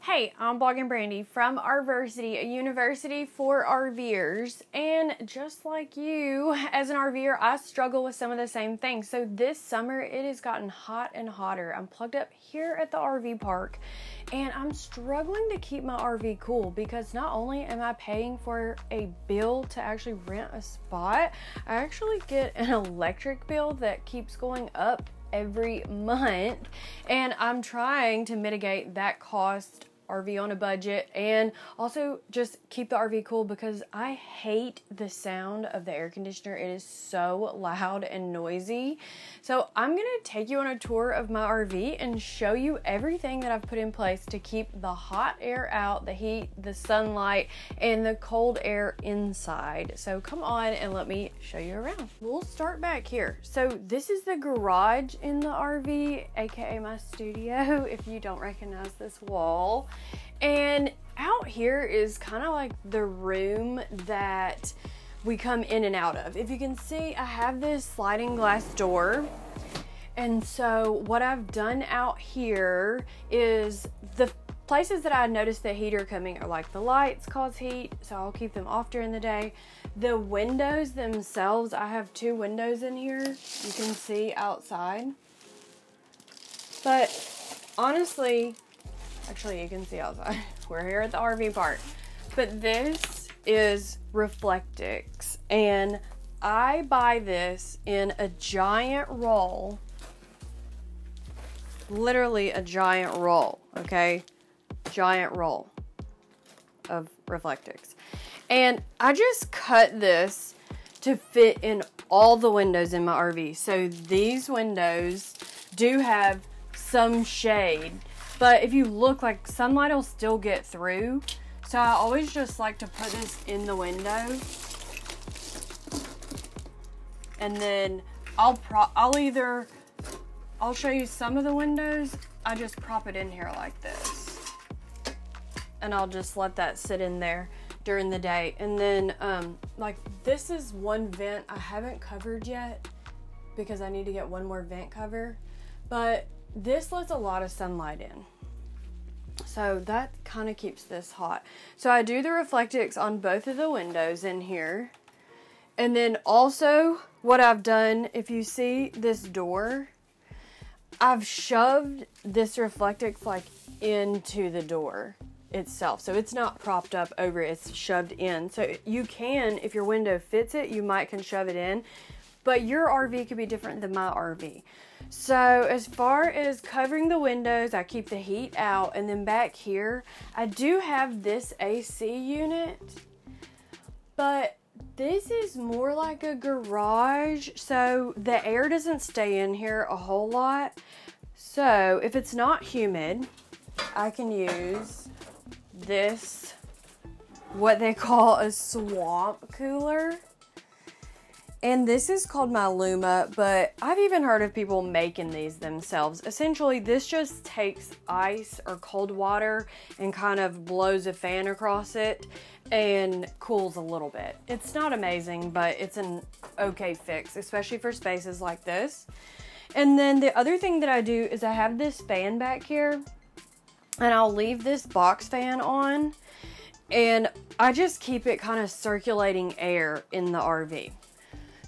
Hey, I'm Blogging Brandy from RVersity, a university for RVers, and just like you, as an RVer, I struggle with some of the same things. So this summer, it has gotten hot and hotter. I'm plugged up here at the RV park, and I'm struggling to keep my RV cool because not only am I paying for a bill to actually rent a spot, I actually get an electric bill that keeps going up every month, and I'm trying to mitigate that cost, RV on a budget, and also just keep the RV cool because I hate the sound of the air conditioner. It is so loud and noisy. So I'm gonna take you on a tour of my RV and show you everything that I've put in place to keep the hot air out, the heat, the sunlight, and the cold air inside. So come on and let me show you around. We'll start back here. So this is the garage in the RV, aka my studio, if you don't recognize this wall. And out here is kind of like the room that we come in and out of. If you can see, I have this sliding glass door. And so what I've done out here is the places that I noticed the heat are coming are like the lights cause heat, so I'll keep them off during the day. The windows themselves, I have two windows in here. You can see outside. But honestly, actually, you can see outside. We're here at the RV park. But this is reflectix, and I buy this in a giant roll. Literally a giant roll, okay? Giant roll of reflectix. And I just cut this to fit in all the windows in my RV. So these windows do have some shade, but if you look, like, sunlight will still get through. So I always just like to put this in the window. And then I'll show you some of the windows. I just prop it in here like this. And I'll just let that sit in there during the day. And then, like, this is one vent I haven't covered yet because I need to get one more vent cover. But this lets a lot of sunlight in. So that kind of keeps this hot. So I do the reflectix on both of the windows in here. And then also what I've done, if you see this door, I've shoved this reflectix like into the door itself. So it's not propped up over it, it's shoved in. So you can, if your window fits it, you might can shove it in. But your RV could be different than my RV. So as far as covering the windows, I keep the heat out. And then back here, I do have this AC unit. But this is more like a garage. So the air doesn't stay in here a whole lot. So if it's not humid, I can use this, what they call a swamp cooler. And this is called my Luma, but I've even heard of people making these themselves. Essentially, this just takes ice or cold water and kind of blows a fan across it and cools a little bit. It's not amazing, but it's an okay fix, especially for spaces like this. And then the other thing that I do is I have this fan back here, and I'll leave this box fan on, and I just keep it kind of circulating air in the RV.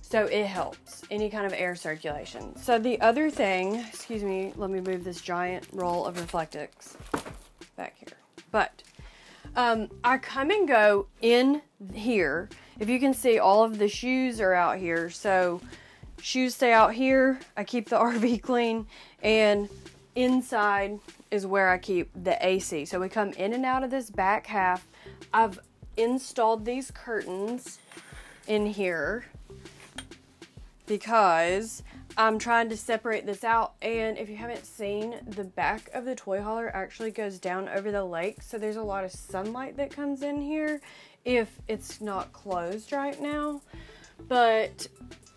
So it helps, any kind of air circulation. So the other thing, excuse me, let me move this giant roll of reflectix back here. But I come and go in here. If you can see, all of the shoes are out here. So shoes stay out here. I keep the RV clean. And inside is where I keep the AC. So we come in and out of this back half. I've installed these curtains in here because I'm trying to separate this out. And if you haven't seen, the back of the toy hauler actually goes down over the lake, so there's a lot of sunlight that comes in here if it's not closed right now. But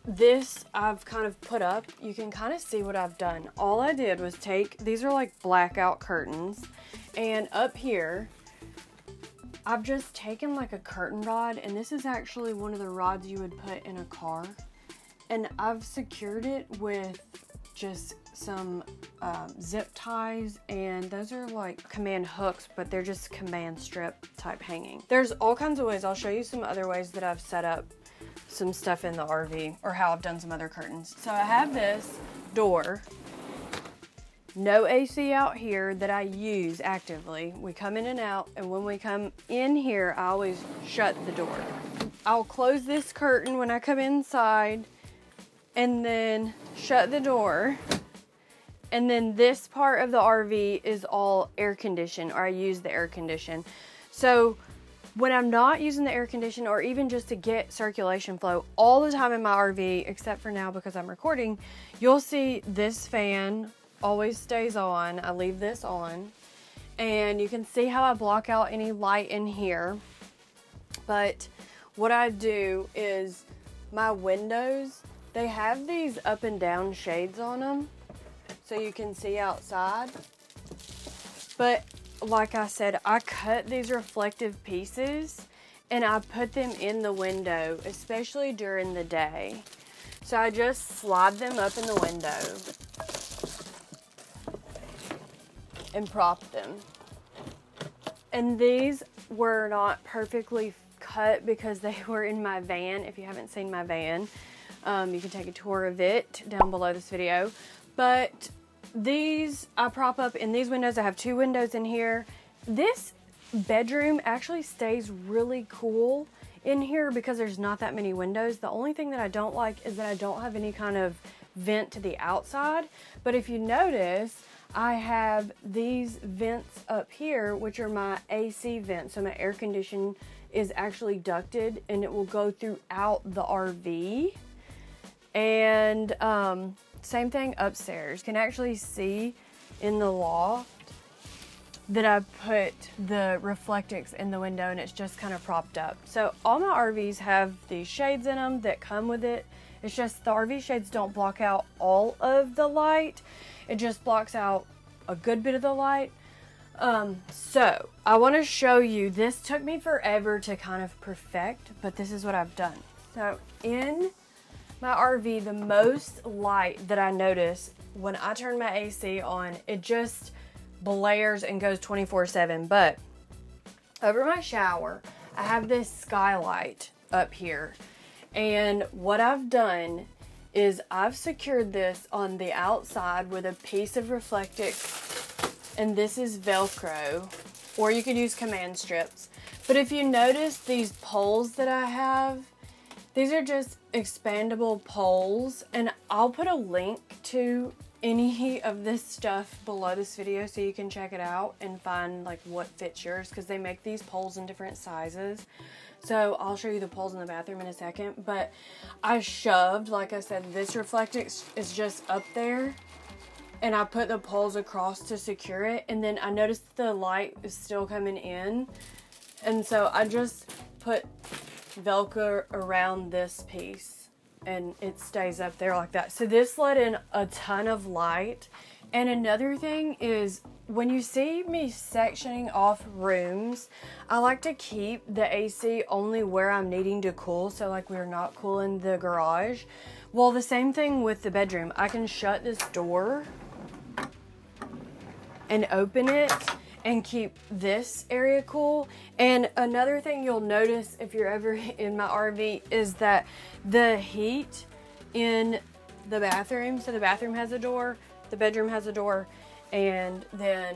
this I've kind of put up. You can kind of see what I've done. All I did was take, these are like blackout curtains, and up here I've just taken like a curtain rod, and this is actually one of the rods you would put in a car. And I've secured it with just some zip ties, and those are like command hooks, but they're just command strip type hanging. There's all kinds of ways. I'll show you some other ways that I've set up some stuff in the RV, or how I've done some other curtains. So I have this door, no AC out here that I use actively. We come in and out, and when we come in here, I always shut the door. I'll close this curtain when I come inside, and then shut the door. And then this part of the RV is all air conditioned, or I use the air condition. So when I'm not using the air condition, or even just to get circulation flow all the time in my RV, except for now because I'm recording, you'll see this fan always stays on. I leave this on, and you can see how I block out any light in here. But what I do is my windows, they have these up and down shades on them so you can see outside. But like I said, I cut these reflective pieces and I put them in the window, especially during the day. So I just slide them up in the window and prop them. And these were not perfectly cut because they were in my van. If you haven't seen my van, you can take a tour of it down below this video. But these I prop up in these windows. I have 2 windows in here. This bedroom actually stays really cool in here because there's not that many windows. The only thing that I don't like is that I don't have any kind of vent to the outside. But if you notice, I have these vents up here, which are my AC vents. So my air condition is actually ducted, and it will go throughout the RV. And same thing upstairs. You can actually see in the loft that I put the reflectix in the window, and it's just kind of propped up. So all my RVs have these shades in them that come with it. It's just the RV shades don't block out all of the light. It just blocks out a good bit of the light. So I want to show you, this took me forever to kind of perfect, but this is what I've done. So in my RV, the most light that I notice when I turn my AC on, it just blares and goes 24/7. But over my shower, I have this skylight up here. And what I've done is I've secured this on the outside with a piece of reflectix, and this is Velcro, or you could use command strips. But if you notice these poles that I have, these are just expandable poles, and I'll put a link to any of this stuff below this video so you can check it out and find like what fits yours, because they make these poles in different sizes. So I'll show you the poles in the bathroom in a second. But I shoved, like I said, this reflectix is just up there, and I put the poles across to secure it. And then I noticed the light is still coming in, and so I just put Velcro around this piece, and it stays up there like that. So this let in a ton of light. And another thing is, when you see me sectioning off rooms, I like to keep the AC only where I'm needing to cool. So like we're not cooling the garage. Well, the same thing with the bedroom. I can shut this door and open it and keep this area cool. And another thing you'll notice if you're ever in my RV is that the heat in the bathroom, so the bathroom has a door, the bedroom has a door, and then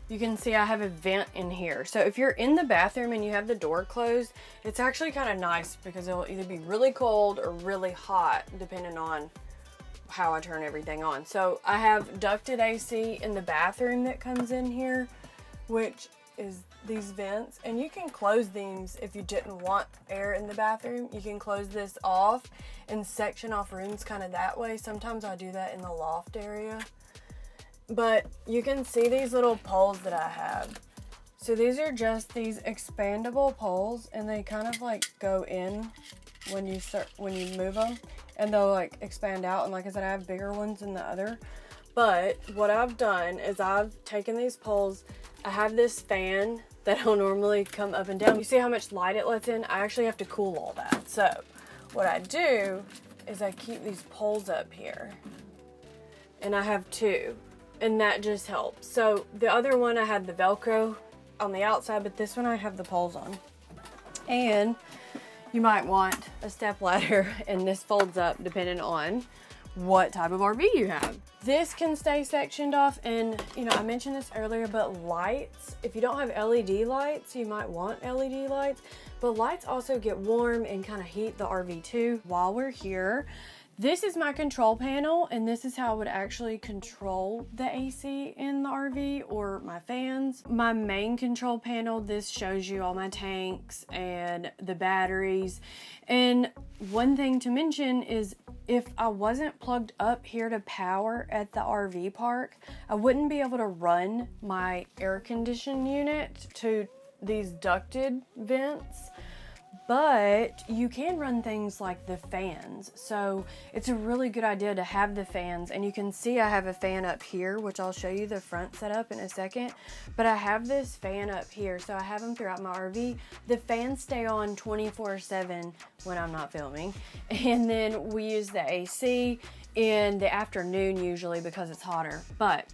you can see I have a vent in here. So if you're in the bathroom and you have the door closed, it's actually kind of nice because it'll either be really cold or really hot depending on how I turn everything on. So I have ducted AC in the bathroom that comes in here, which is these vents, and you can close these if you didn't want air in the bathroom. You can close this off and section off rooms kind of that way. Sometimes I do that in the loft area. But you can see these little poles that I have. So these are just these expandable poles, and they kind of like go in when you move them, and they'll like expand out. And like I said, I have bigger ones than the other. But what I've done is I've taken these poles. I have this fan that'll normally come up and down. You see how much light it lets in? I actually have to cool all that. So what I do is I keep these poles up here. and I have 2, and that just helps. So the other one I had the Velcro on the outside, but this one I have the poles on. And you might want a step ladder, and this folds up depending on what type of RV you have. This can stay sectioned off, and you know, I mentioned this earlier, but lights, if you don't have LED lights, you might want LED lights, but lights also get warm and kind of heat the RV too. While we're here, this is my control panel, and this is how I would actually control the AC in the RV or my fans. My main control panel, this shows you all my tanks and the batteries. And one thing to mention is if I wasn't plugged up here to power at the RV park, I wouldn't be able to run my air conditioning unit to these ducted vents. But you can run things like the fans, so it's a really good idea to have the fans. And you can see I have a fan up here, which I'll show you the front setup in a second, but I have this fan up here, so I have them throughout my RV. The fans stay on 24/7 when I'm not filming, and then we use the AC in the afternoon usually because it's hotter. But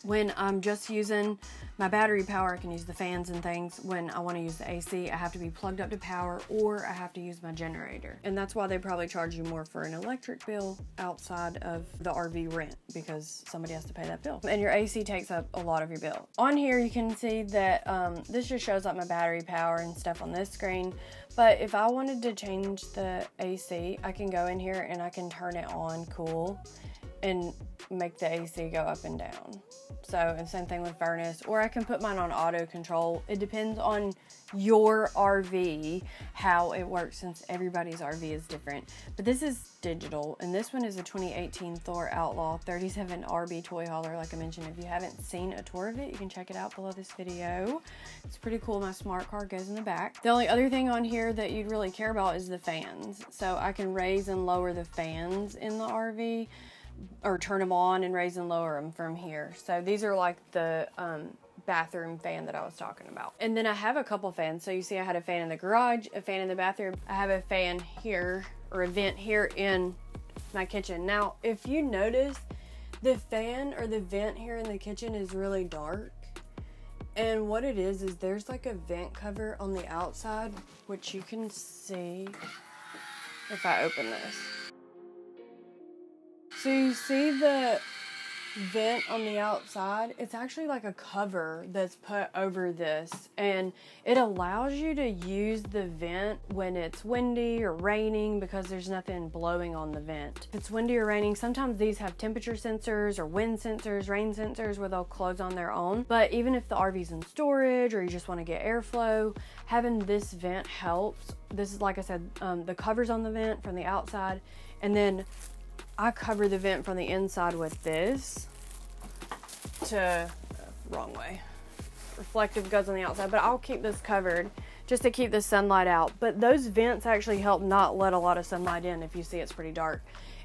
when I'm just using my battery power, I can use the fans and things. When I want to use the AC, I have to be plugged up to power, or I have to use my generator. And that's why they probably charge you more for an electric bill outside of the RV rent, because somebody has to pay that bill. And your AC takes up a lot of your bill. On here, you can see that this just shows up my battery power and stuff on this screen. But if I wanted to change the AC, I can go in here and I can turn it on cool and make the AC go up and down. So, and same thing with furnace, or I can put mine on auto control. It depends on your RV, how it works, since everybody's RV is different. But this is digital, and this one is a 2018 Thor Outlaw 37 RB toy hauler. Like I mentioned, if you haven't seen a tour of it, you can check it out below this video. It's pretty cool. My smart card goes in the back. The only other thing on here that you'd really care about is the fans. So I can raise and lower the fans in the RV, or turn them on and raise and lower them from here. So these are like the bathroom fan that I was talking about. And then I have a couple fans. So you see I had a fan in the garage, a fan in the bathroom. I have a fan here, or a vent here in my kitchen. Now, if you notice, the fan or the vent here in the kitchen is really dark. And what it is there's like a vent cover on the outside, which you can see if I open this. So you see the vent on the outside? It's actually like a cover that's put over this, and it allows you to use the vent when it's windy or raining, because there's nothing blowing on the vent. If it's windy or raining, sometimes these have temperature sensors or wind sensors, rain sensors, where they'll close on their own. But even if the RV's in storage or you just want to get airflow, having this vent helps. This is, like I said, the cover's on the vent from the outside, and then I cover the vent from the inside with this wrong way. Reflective goes on the outside, but I'll keep this covered just to keep the sunlight out. But those vents actually help not let a lot of sunlight in if you see it's pretty dark.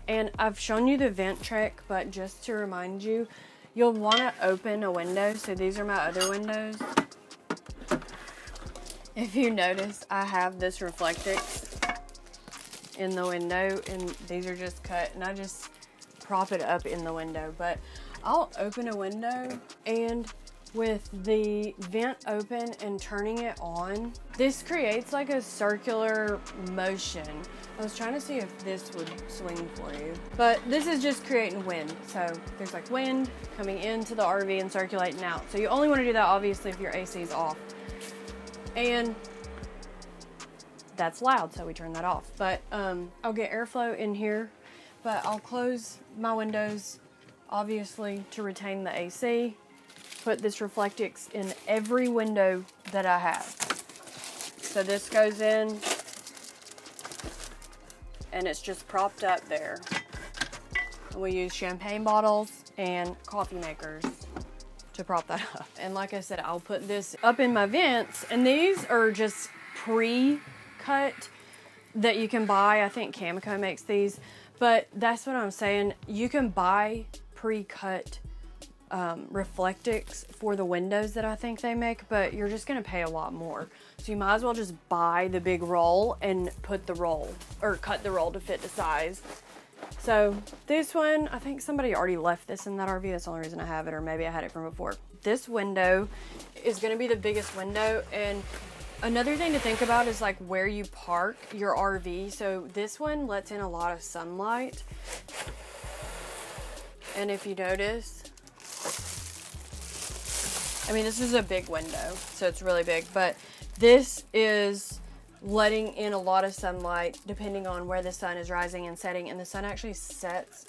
And I've shown you the vent trick, but just to remind you, you'll want to open a window. So these are my other windows. If you notice, I have this reflectix in the window, and these are just cut, and I just prop it up in the window. But I'll open a window, and with the vent open and turning it on, this creates like a circular motion. I was trying to see if this would swing for you, but this is just creating wind. So there's like wind coming into the RV and circulating out. So you only want to do that obviously if your AC is off, and that's loud, so we turn that off. But I'll get airflow in here, but I'll close my windows obviously to retain the AC. Put this reflectix in every window that I have. So this goes in, and it's just propped up there. And we use champagne bottles and coffee makers to prop that up. And like I said, I'll put this up in my vents, and these are just pre-cut that you can buy. I think Cameco makes these, but that's what I'm saying. You can buy pre-cut reflectix for the windows that I think they make, but you're just gonna pay a lot more. So you might as well just buy the big roll and put the roll, or cut the roll to fit the size, So this one, I think somebody already left this in that RV. That's the only reason I have it, or maybe I had it from before. This window is going to be the biggest window, and another thing to think about is like where you park your RV. So this one lets in a lot of sunlight, and if you notice, I mean, this is a big window, so it's really big, but this is letting in a lot of sunlight depending on where the sun is rising and setting. And the sun actually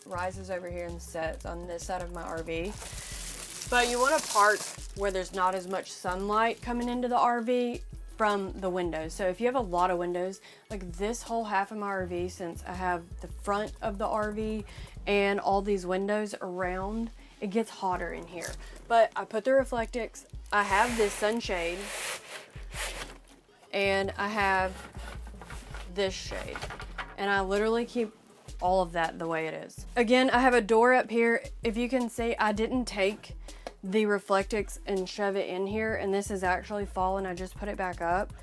rises over here and sets on this side of my RV. But you want to park where there's not as much sunlight coming into the RV from the windows. So if you have a lot of windows, like this whole half of my RV, since I have the front of the RV and all these windows around, it gets hotter in here. But I put the reflectix, I have this sunshade, and I have this shade, and I literally keep all of that the way it is. Again, I have a door up here. If you can see, I didn't take the reflectix and shove it in here, and this is actually fallen. I just put it back up,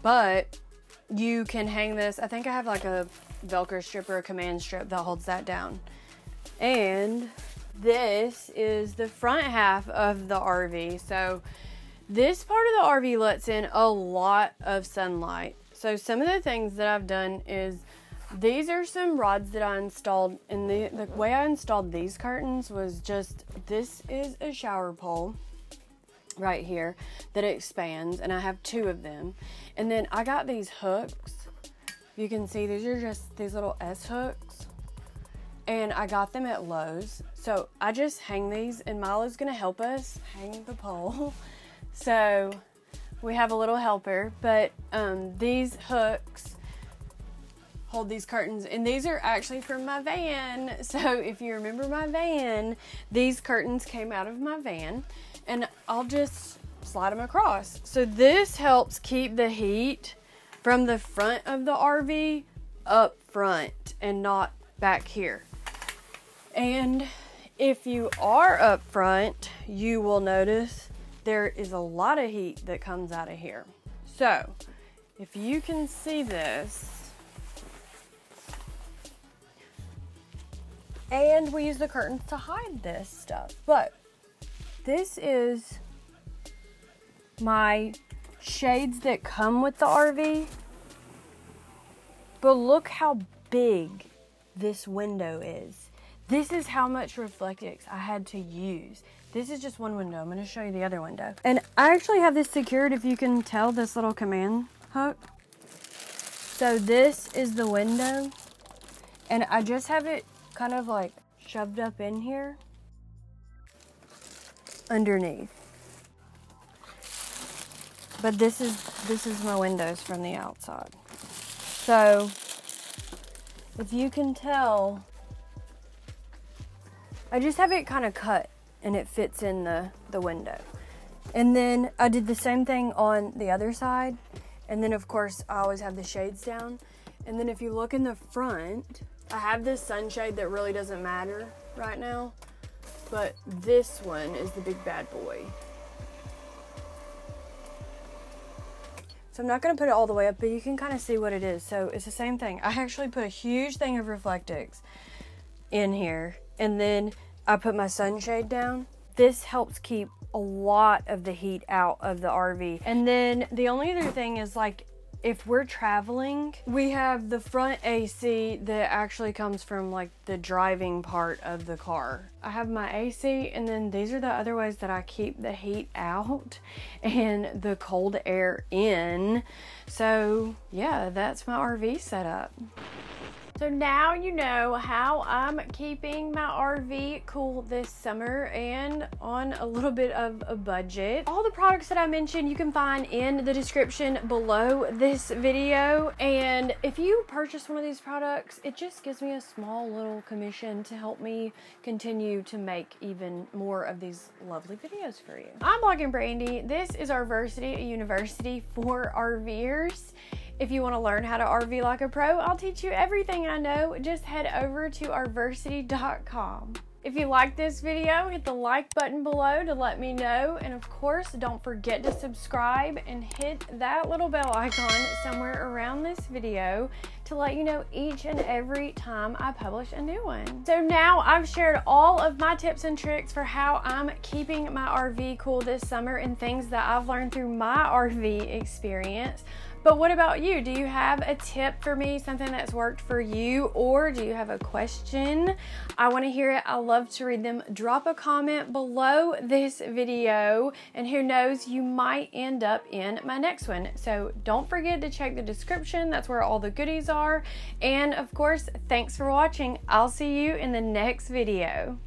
but you can hang this. I think I have like a Velcro strip or a command strip that holds that down. And this is the front half of the RV. So this part of the RV lets in a lot of sunlight. So some of the things that I've done is, these are some rods that I installed, and the way I installed these curtains was just, this is a shower pole right here that expands, and I have 2 of them. And then I got these hooks. You can see these are just these little S hooks, and I got them at Lowe's. So I just hang these, and Milo's gonna help us hang the pole. So we have a little helper, but these hooks hold these curtains, and these are actually from my van. So if you remember my van, these curtains came out of my van, and I'll just slide them across. So this helps keep the heat from the front of the RV up front and not back here. And if you are up front, you will notice there is a lot of heat that comes out of here. So if you can see this, and we use the curtains to hide this stuff, but this is my shades that come with the RV. But look how big this window is. This is how much reflectix I had to use. This is just one window. I'm going to show you the other window. And I actually have this secured, if you can tell, this little command hook. So this is the window, and I just have it kind of like shoved up in here underneath. But this is my windows from the outside. So if you can tell, I just have it kind of cut, and it fits in the window. And then I did the same thing on the other side. And then of course I always have the shades down. And then if you look in the front, I have this sunshade that really doesn't matter right now, but this one is the big bad boy. So I'm not going to put it all the way up, but you can kind of see what it is. So it's the same thing. I actually put a huge thing of reflectix in here, and then I put my sunshade down. This helps keep a lot of the heat out of the RV. And then the only other thing is, like, if we're traveling, we have the front AC that actually comes from like the driving part of the car. I have my AC, and then these are the other ways that I keep the heat out and the cold air in. So yeah, that's my RV setup. So now you know how I'm keeping my RV cool this summer and on a little bit of a budget. All the products that I mentioned you can find in the description below this video. And if you purchase one of these products, it just gives me a small little commission to help me continue to make even more of these lovely videos for you. I'm Blogging Brandy. This is RVersity, a university for RVers. If you want to learn how to RV like a pro, I'll teach you everything I know. Just head over to RVersity.com. If you like this video, hit the like button below to let me know. And of course, don't forget to subscribe and hit that little bell icon somewhere around this video to let you know each and every time I publish a new one. So now I've shared all of my tips and tricks for how I'm keeping my RV cool this summer and things that I've learned through my RV experience. But what about you? Do you have a tip for me, something that's worked for you, or do you have a question? I want to hear it. I love to read them. Drop a comment below this video, and who knows, you might end up in my next one. So don't forget to check the description. That's where all the goodies are. And of course, thanks for watching. I'll see you in the next video.